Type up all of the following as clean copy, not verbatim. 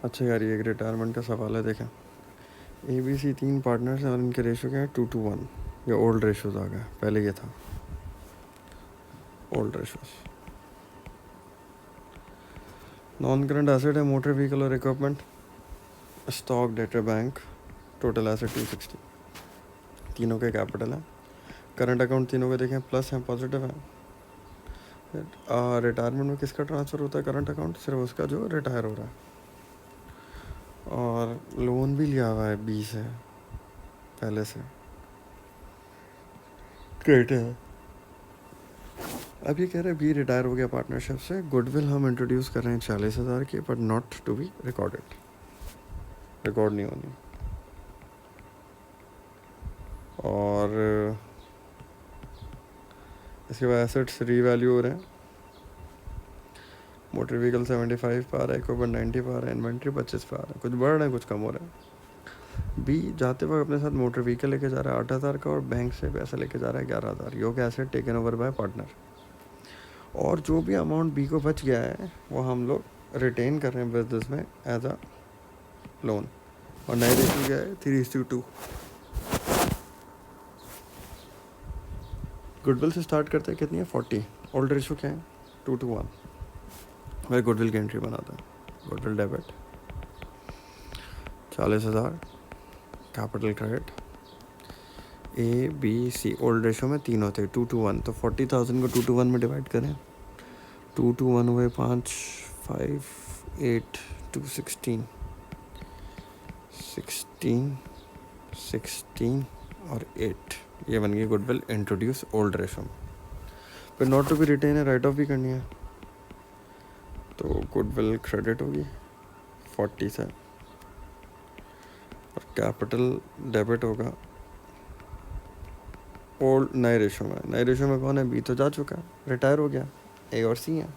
अच्छा यार, ये एक रिटायरमेंट का सवाल है। देखें, ए बी सी 3 पार्टनर्स हैं और इनके रेशो क्या है, 2:1। ये ओल्ड रेशोज आ गया, पहले ये था old ratios. Non current asset है मोटर व्हीकल और equipment, stock, debtor, bank. Total asset 260। तीनों के कैपिटल है। करंट अकाउंट तीनों के देखें प्लस हैं, पॉजिटिव है। रिटायरमेंट में किसका ट्रांसफ़र होता है करंट अकाउंट, सिर्फ उसका जो रिटायर हो रहा है। और लोन भी लिया हुआ है 20 है पहले से, क्रेडिट है। अब ये कह रहे हैं बी रिटायर हो गया पार्टनरशिप से, गुडविल हम इंट्रोड्यूस कर रहे हैं 40,000 की, but not to be recorded, record नहीं होनी। और इसके बाद एसेट्स रीवैल्यू हो रहे हैं। मोटर व्हीकल 75 पे आ रहा है, इक्विपमेंट 90 पे आ रहा है, इन्वेंट्री 25 पे आ रहा है। कुछ बढ़ रहा है, कुछ कम हो रहा है। बी जाते वक्त अपने साथ मोटर व्हीकल लेके जा रहा है 8,000 का, और बैंक से पैसा लेके जा रहा है 11,000। योग asset taken over by partner. और जो भी अमाउंट बी को बच गया है वो हम लोग रिटेन कर रहे हैं बिजनेस में एज अ लोन। और नए रेशो क्या है, 3:2। गुडविल से स्टार्ट करते हैं, कितनी है, 40। ओल्ड रेशो क्या है, 2:1। मैं गुडविल की एंट्री बनाता है। Goodwill debit 40,000, capital credit. A B C old ratio में 3 होते हैं, 2:1। तो 40,000 को 2:1 में डिवाइड करें, 2:1 हुए 5, 5, 8, 2, 16, 16, 16 और 8। ये बन गई गुडविल इंट्रोड्यूस ओल्ड रेशो में। फिर नॉट टू बी रिटेन है, राइट ऑफ भी करनी है, तो गुडविल क्रेडिट होगी 40 से, और कैपिटल डेबिट होगा ओल्ड नए रेशो में। नए रेशो में कौन है, बी तो जा चुका है, रिटायर हो गया, ए और सी है।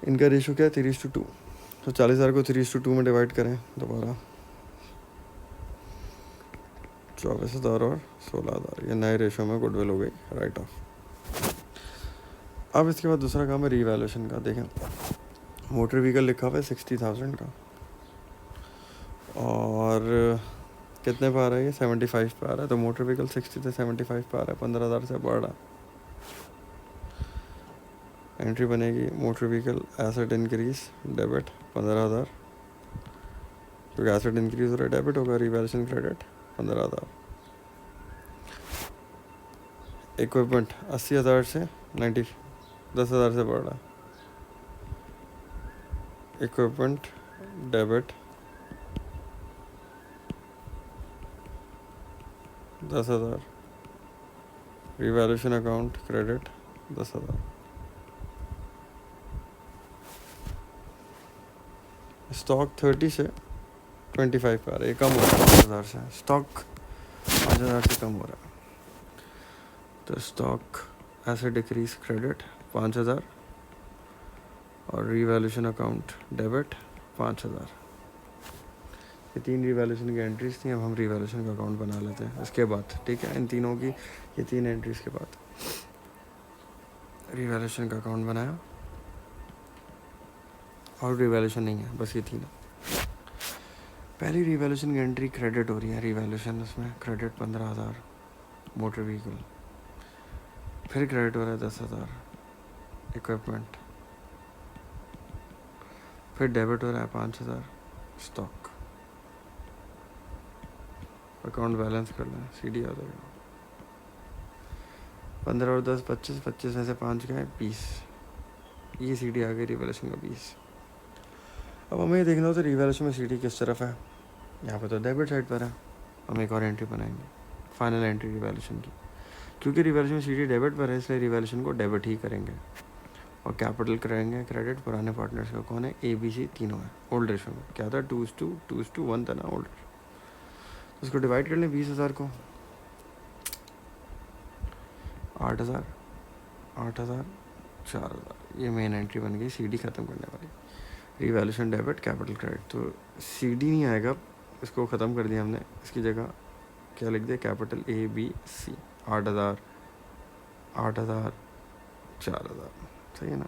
इनका रेशो क्या है, 3:2। तो 40,000 को 3:2 में डिवाइड करें दोबारा, 24,000 और 16,000। ये नए रेशो में गुडविल हो गई राइट ऑफ। अब इसके बाद दूसरा काम है रीवैल्यूएशन का। देखें, मोटर व्हीकल लिखा हुआ है 60,000 का, और कितने पे आ रहा है, ये 75 पे आ रहा है। तो मोटर व्हीकल 60 से 75 पे आ रहा है, 15,000 से बढ़ रहा। एंट्री बनेगी motor vehicle asset increase debit 15,000, क्योंकि एसेट इंक्रीज हो रहा है, डेबिट होगा। Revaluation credit 15,000। इक्विपमेंट 80,000 से 10,000 से बढ़ रहा है। Equipment debit 10,000, revaluation account credit 10,000। Stock 30 से 25 पे आ रहा है, कम हो रहा है 5,000 से। स्टॉक 5,000 से कम हो रहा है, तो स्टॉक ऐसे डिक्रीज क्रेडिट 5,000, और रिवैल्यूएशन अकाउंट डेबिट 5,000। ये 3 रिवैल्यूएशन की एंट्रीज थी। अब हम रिवैल्यूएशन का अकाउंट बना लेते हैं इसके बाद, ठीक है। इन तीनों की ये 3 एंट्रीज के बाद रिवैल्यूएशन का अकाउंट बनाया, और रिवैल्यूएशन नहीं है, बस ये तीन। पहली रिवैल्यूएशन की एंट्री क्रेडिट हो रही है, रिवैल्यूएशन उसमें क्रेडिट 15,000 मोटर व्हीकल, फिर क्रेडिट हो रहा है 10,000 इक्विपमेंट, फिर डेबिट हो रहा है 5,000 स्टॉक। अकाउंट बैलेंस कर लें, सीडी आ जाएगा 15 और 10 25, 25 में से 5 गए 20। ये सीडी आ गई रिवैल्यूएशन का 20। अब हमें ये देखना होता है रिवैल्यूएशन में सीडी किस तरफ है। यहाँ पे तो डेबिट साइड पर है। हम एक और एंट्री बनाएंगे, फाइनल एंट्री रिवैल्यूएशन की। क्योंकि रिवैल्यूएशन में सीडी डेबिट पर है, इसलिए रिवैल्यूएशन को डेबिट ही करेंगे, और कैपिटल करेंगे क्रेडिट। पुराने पार्टनर्स का कौन है, ए बी सी तीनों है। ओल्ड रेशो में क्या था, 2:1 था ना ओल्ड। तो उसको डिवाइड कर लें 20,000 को, 8,000, 8,000, 4,000। ये मेन एंट्री बन गई सीडी ख़त्म करने वाली। रिवैल्यूएशन डेबिट कैपिटल क्रेडिट, तो सीडी नहीं आएगा, इसको ख़त्म कर दिया हमने। इसकी जगह क्या लिख दिया, कैपिटल ए बी सी। 8,000, 8,000, 4,000। सही है ना,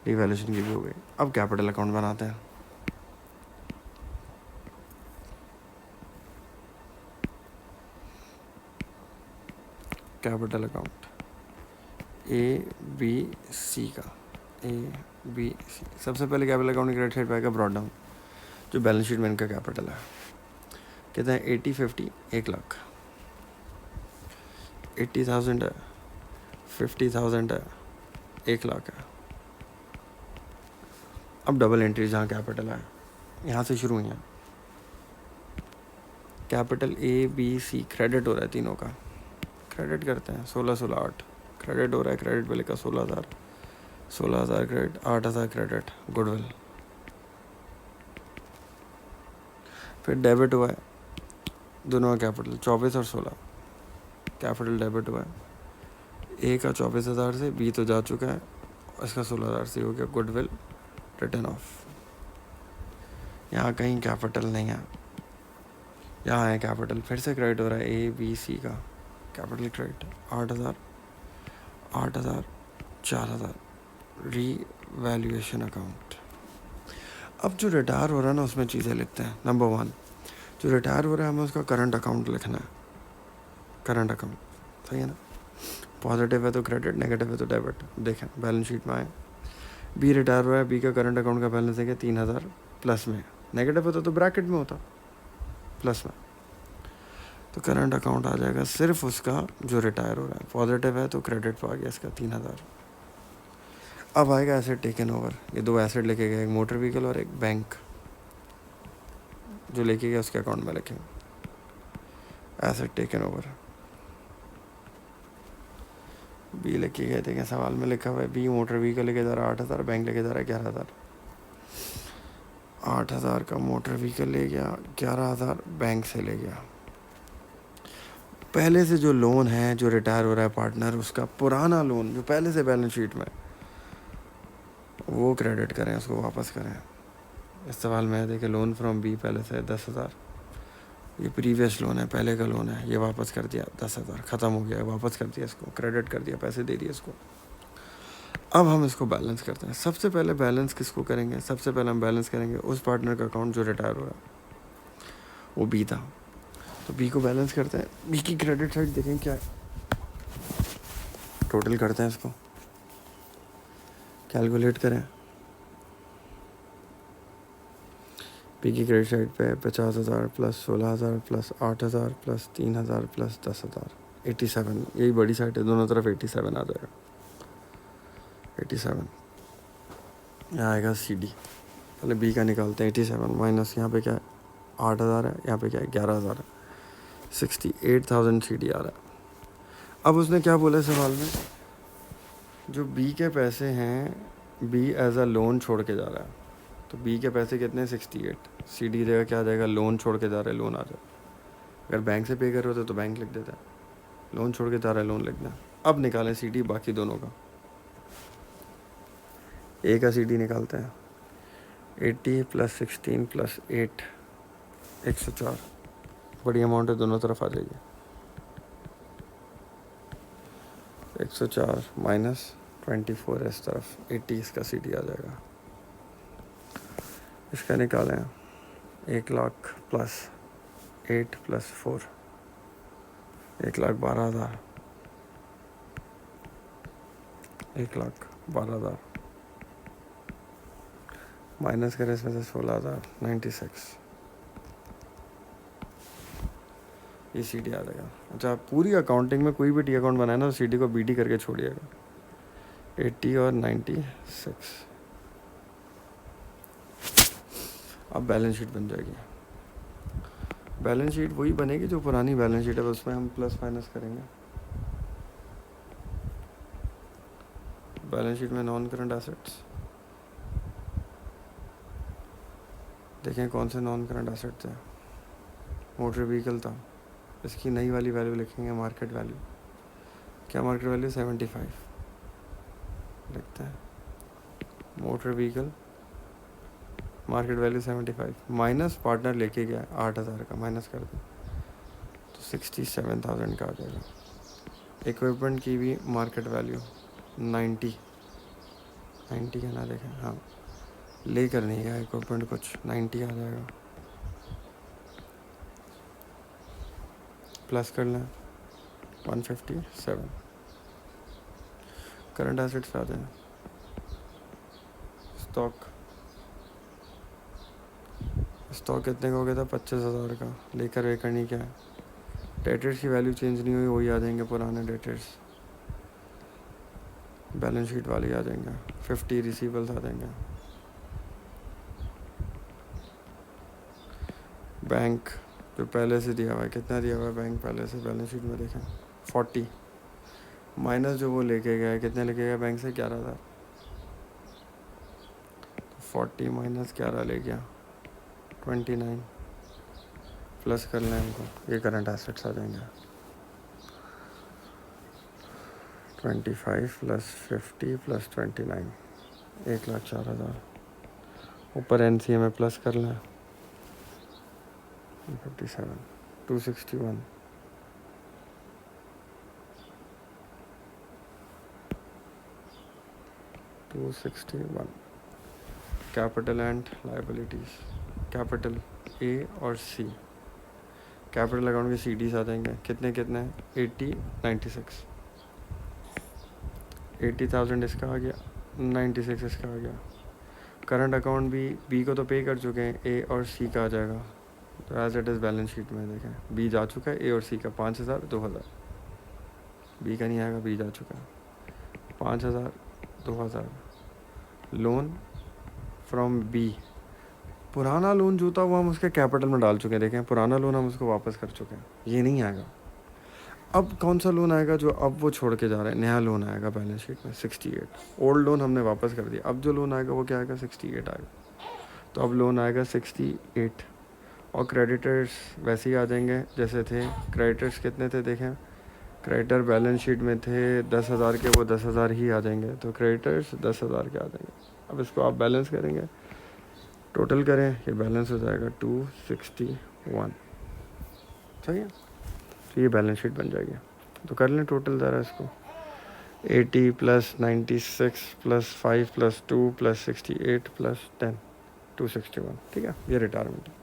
रिवैल्यूएशन की भी हो गई। अब कैपिटल अकाउंट बनाते हैं। कैपिटल अकाउंट ABC का, ABC सबसे पहले कैपिटल अकाउंट की क्रेडिट साइड पे आएगा ब्रॉड डाउन, जो बैलेंस शीट में इनका कैपिटल है। कहते हैं 80-50 1 लाख, 80,000 है, 50,000 है, 1 लाख है। अब डबल एंट्री जहाँ कैपिटल है यहाँ से शुरू हुई है। कैपिटल ABC क्रेडिट हो रहा है तीनों का, क्रेडिट करते हैं 16-16-8 क्रेडिट हो रहा है। क्रेडिट पे लिखा 16,000, 16,000 क्रेडिट, 8,000 क्रेडिट गुडविल। फिर डेबिट हुआ है दोनों का कैपिटल 24 और 16, कैपिटल डेबिट हुआ है। ए का 24,000 से, बी तो जा चुका है, इसका 16,000 से हो गया गुडविल रिटर्न ऑफ। यहाँ कहीं कैपिटल नहीं है, यहाँ है कैपिटल। फिर से क्रेडिट हो रहा है ABC का कैपिटल क्रेडिट 8,000, 8,000, 4,000 रीवैल्यूएशन अकाउंट। अब जो रिटायर हो रहा है ना उसमें चीज़ें लिखते हैं। नंबर 1 जो रिटायर हो रहा है हमें उसका करंट अकाउंट लिखना है, करंट अकाउंट, सही है ना। पॉजिटिव है तो क्रेडिट, नेगेटिव है तो डेबिट। देखें बैलेंस शीट में आए, बी रिटायर हुआ है, बी का करंट अकाउंट का बैलेंस है 3,000 प्लस में, नेगेटिव होता तो ब्रैकेट में होता प्लस में, तो करंट अकाउंट आ जाएगा सिर्फ उसका जो रिटायर हो रहा है। पॉजिटिव है तो क्रेडिट पे आ गया इसका 3,000। अब आएगा एसेट टेकन ओवर, ये 2 एसेट लेके गए, एक मोटर व्हीकल और एक बैंक, जो लेके गया उसके अकाउंट में लिखेंगे एसेट टेकन ओवर। बी लेके गए थे, सवाल में लिखा हुआ है बी मोटर व्हीकल लेके जा रहा है 8,000, बैंक लेके जा रहा है 11,000। 8,000 का मोटर व्हीकल ले गया, 11,000 बैंक से ले गया। पहले से जो लोन है जो रिटायर हो रहा है पार्टनर, उसका पुराना लोन जो पहले से बैलेंस शीट में, वो क्रेडिट करें, उसको वापस करें। इस सवाल में देखें लोन फ्रॉम बी पहले से 10,000, ये प्रीवियस लोन है, पहले का लोन है, ये वापस कर दिया 10,000, ख़त्म हो गया, वापस कर दिया इसको, क्रेडिट कर दिया, पैसे दे दिए इसको। अब हम इसको बैलेंस करते हैं। सबसे पहले बैलेंस किसको करेंगे, सबसे पहले हम बैलेंस करेंगे उस पार्टनर का अकाउंट जो रिटायर हो रहा है, वो बी था, तो बी को बैलेंस करते हैं। बी की क्रेडिट साइड देखें क्या है, टोटल करते हैं इसको, कैलकुलेट करें। बी की क्रेडिट साइड पे 50,000 प्लस 16,000 प्लस 8,000 प्लस 3,000 प्लस 10,000, 87। यही बड़ी साइड है, दोनों तरफ 87 आ जाएगा, 87। यहाँ आएगा CD, पहले बी का निकालते हैं। 87 माइनस यहाँ पे क्या है 8,000 है, यहाँ पे क्या है 11,000 है, 68,000 CD आ रहा है। अब उसने क्या बोला सवाल में, जो बी के पैसे हैं, बी एज अ लोन छोड़ के जा रहा है, तो बी के पैसे कितने 68, CD देगा क्या आ जाएगा, लोन छोड़ के जा रहा है, लोन आ जाए। अगर बैंक से पे कर रहे होते तो बैंक लिख देता है, लोन छोड़ के जा रहा है, लोन लिखना। अब निकालें CD बाकी दोनों का। ए का CD निकालते हैं, 80 प्लस 16 प्लस 8, 104। बड़ी अमाउंट है, दोनों तरफ आ जाइए। 104 माइनस 24 इस तरफ, 80 इसका CD आ जाएगा। इसका निकालें 1 लाख प्लस 8 प्लस 4, 1,12,000, 1,12,000 माइनस करें इसमें से 16,000, 96, ये CD आ जाएगा। अच्छा, पूरी अकाउंटिंग में कोई भी टी अकाउंट बनाए ना तो CD को BD करके छोड़िएगा, 80 और 96। अब बैलेंस शीट बन जाएगी। बैलेंस शीट वही बनेगी जो पुरानी बैलेंस शीट है, उसमें हम प्लस माइनस करेंगे। बैलेंस शीट में नॉन करंट एसेट्स देखें कौन से नॉन करंट एसेट थे। मोटर व्हीकल था, इसकी नई वाली वैल्यू लिखेंगे मार्केट वैल्यू। क्या मार्केट वैल्यू 75 लिखते हैं। Motor vehicle market value 75 minus partner लेके गया 8,000 का, माइनस कर दें तो 67,000 का आ जाएगा। इक्विपमेंट की भी मार्केट वैल्यू 90 का ना देखें, हाँ लेकर नहीं गया इक्विपमेंट कुछ, 90 आ जाएगा। प्लस कर लें 157। करंट एसेट्स आते हैं, स्टॉक कितने का हो गया था, 25,000 का, लेकर वे करनी क्या है। डेटर्स की वैल्यू चेंज नहीं हुई, वही आ जाएंगे पुराने डेटर्स, बैलेंस शीट वाले आ जाएंगे, 50 रिसीवल्स आ जाएंगे। बैंक जो पहले से दिया हुआ है, कितना दिया हुआ है बैंक पहले से, बैलेंस शीट में देखें 40, माइनस जो वो लेके गया है, कितने लेके गया बैंक से, 11,000, तो 40 माइनस 11 ले गया 29, प्लस कर लें इनको, ये करंट एसेट्स आ जाएंगे। 25 प्लस 50 प्लस 29, 1,04,000। ऊपर NCA में प्लस कर लें 57, 261, capital and liabilities, capital A और C, कैपिटल अकाउंट के CDs आ जाएंगे, कितने 80, 96, 80,000 इसका आ गया, 96 इसका आ गया। करंट अकाउंट भी B को तो पे कर चुके हैं, A और C का आ जाएगा, तो as it is balance sheet में देखें, B जा चुका है, A और C का 5,000, 2,000, B का नहीं आएगा, B जा चुका है, 5,000, 2,000। लोन फ्रॉम B, पुराना लोन जो था वो हम उसके कैपिटल में डाल चुके हैं, देखें पुराना लोन हम उसको वापस कर चुके हैं, ये नहीं आएगा। अब कौन सा लोन आएगा जो अब वो छोड़ के जा रहे हैं, नया लोन आएगा बैलेंस शीट में 68, ओल्ड लोन हमने वापस कर दिया, अब जो लोन आएगा वो क्या आएगा, 68 आएगा, तो अब लोन आएगा 68। और क्रेडिटर्स वैसे ही आ जाएंगे जैसे थे, क्रेडिटर्स कितने थे देखें, क्रेडिटर बैलेंस शीट में थे 10,000 के, वो 10,000 ही आ जाएंगे, तो क्रेडिटर्स 10,000 के आ जाएंगे। अब इसको आप बैलेंस करेंगे, टोटल करें, ये बैलेंस हो जाएगा 261, सही है, तो ये बैलेंस शीट बन जाएगी। तो कर लें टोटल ज़रा इसको, 80 plus 96 plus 5 plus 2 plus 68 plus 10, 261, ठीक है, ये रिटायरमेंट है।